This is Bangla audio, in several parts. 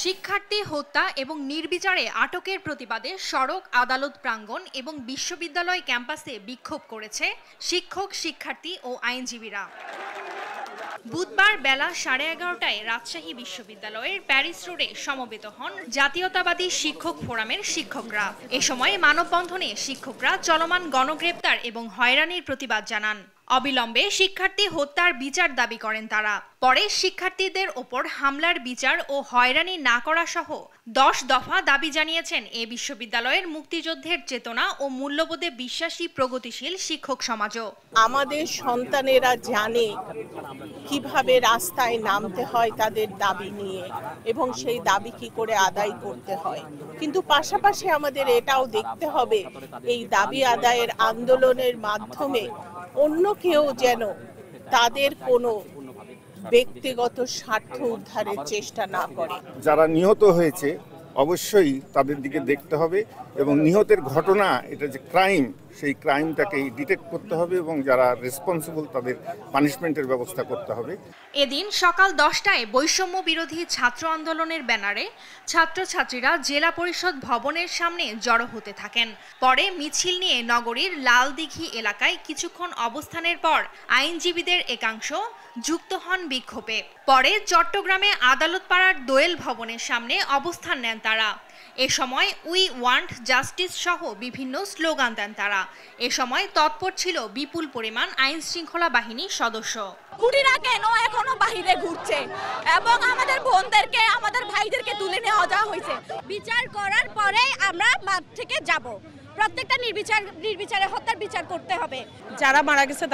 শিক্ষার্থী হত্যা এবং নির্বিচারে আটকের প্রতিবাদে সড়ক আদালত প্রাঙ্গণ এবং বিশ্ববিদ্যালয় ক্যাম্পাসে বিক্ষোভ করেছে শিক্ষক, শিক্ষার্থী ও আইনজীবীরা। বুধবার বেলা 11:30টায় রাজশাহী বিশ্ববিদ্যালয়ের প্যারিস রোডে সমবেত হন জাতীয়তাবাদী শিক্ষক ফোরামের শিক্ষকরা। এ সময় মানববন্ধনে শিক্ষকরা চলমান গণগ্রেপ্তার এবং হয়রানির প্রতিবাদ জানান। অবিলম্বে শিক্ষার্থী হত্যার বিচার দাবি করেন তারা। পরে শিক্ষার্থীদের ওপর হামলার বিচার ও হয়রানি না করা সহ 10 দফা দাবি জানিয়েছেন এ বিশ্ববিদ্যালয়ের মুক্তিযুদ্ধের চেতনা ও মূল্যবোধে বিশ্বাসী প্রগতিশীল শিক্ষক সমাজও। আমাদের সন্তানেরা জানে কিভাবে রাস্তায় নামতে হয় তাদের দাবি নিয়ে এবং সেই দাবি কি করে আদায় করতে হয়, কিন্তু পাশাপাশি আমাদের এটাও দেখতে হবে এই দাবি আদায়ের আন্দোলনের মাধ্যমে অন্য কেউ যেন তাদের কোনো ব্যক্তিগত স্বার্থ উদ্ধারের চেষ্টা না করে। যারা নিহত হয়েছে অবশ্যই তাদের দিকে দেখতে হবে এবং নিহতের ঘটনা, এটা যে ক্রাইম, সেই ক্রাইমটাকে ডিটেক্ট করতে হবে এবং যারা রেসপন্সিবল তাদের পানিশমেন্টের ব্যবস্থা করতে হবে। এদিন সকাল 10টায় বৈষম্য বিরোধী ছাত্র আন্দোলনের ব্যানারে ছাত্রছাত্রীরা জেলা পরিষদ ভবনের সামনে জড়ো হতে থাকেন। পরে মিছিল নিয়ে নগরীর লালদিঘি এলাকায় কিছুক্ষণ অবস্থানের পর আইনজীবীদের একাংশ যুক্ত হন বিক্ষোভে। পরে চট্টগ্রামে আদালতপাড়ার দোয়েল ভবনের সামনে অবস্থান নেন তারা। এ সময় উই ওয়ান্ট জাস্টিস সহ বিভিন্ন স্লোগান দেন তারা। এ সময় তৎপর ছিল বিপুল পরিমাণ আইন শৃঙ্খলা বাহিনীর সদস্য। কুটিরা কেন এখনো বাহিরে ঘুরছে এবং আমাদের বোনদেরকে, আমাদের ভাইদেরকে তুলে নেওয়া যাওয়া হয়েছে। বিচার করার পরেই আমরা মাঠ থেকে যাব। প্রত্যেকটা নির্বিচারে হত্যার বিচার করতে হবে। যারা মারা গেছে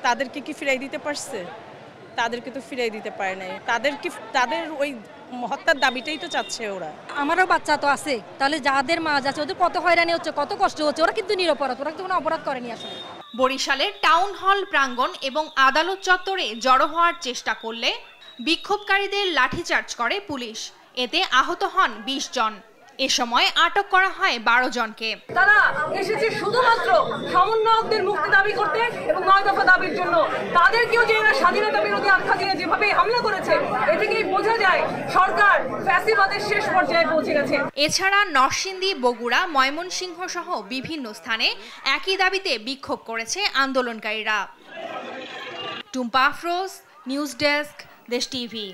তাদেরকে কি ফিরাই দিতে পারছে? তাদেরকে তো ফিরাই দিতে পারে নাই। তাদের ওই হত্যার দাবিটাই তো চাচ্ছে ওরা। আমারও বাচ্চা তো আছে, তাহলে যাদের মা যাচ্ছে ওদের কত হয়রানি হচ্ছে, কত কষ্ট হচ্ছে। ওরা কিন্তু নিরপরাধ, ওরা কিন্তু কোনো অপরাধ করেনি আসলে। বরিশালের টাউন হল প্রাঙ্গণ এবং আদালত চত্বরে জড়ো হওয়ার চেষ্টা করলে বিক্ষোভকারীদের লাঠিচার্জ করে পুলিশ। এতে আহত হন 20 জন। এ সময় আটক করা হয় 12 জনকে। তারা এসেছে শুধুমাত্র সমন্বয়কদের মুক্তি দাবি করতে এবং 9 দফা দাবির জন্য। তাদেরকেও যে এরা স্বাধীনতা বিরোধী আখ্যা দিয়ে যেভাবে হামলা করেছে, এ থেকেই বোঝা যায় সরকার ফ্যাসিবাদের শেষ পর্যায়ে পৌঁছে গেছে। এছাড়া নরসিংদী, বগুড়া, ময়মনসিংহ সহ বিভিন্ন স্থানে একই দাবিতে বিক্ষোভ করেছে আন্দোলনকারীরা। টুম্পা আফরোজ, নিউজ ডেস্ক, দেশ টিভি।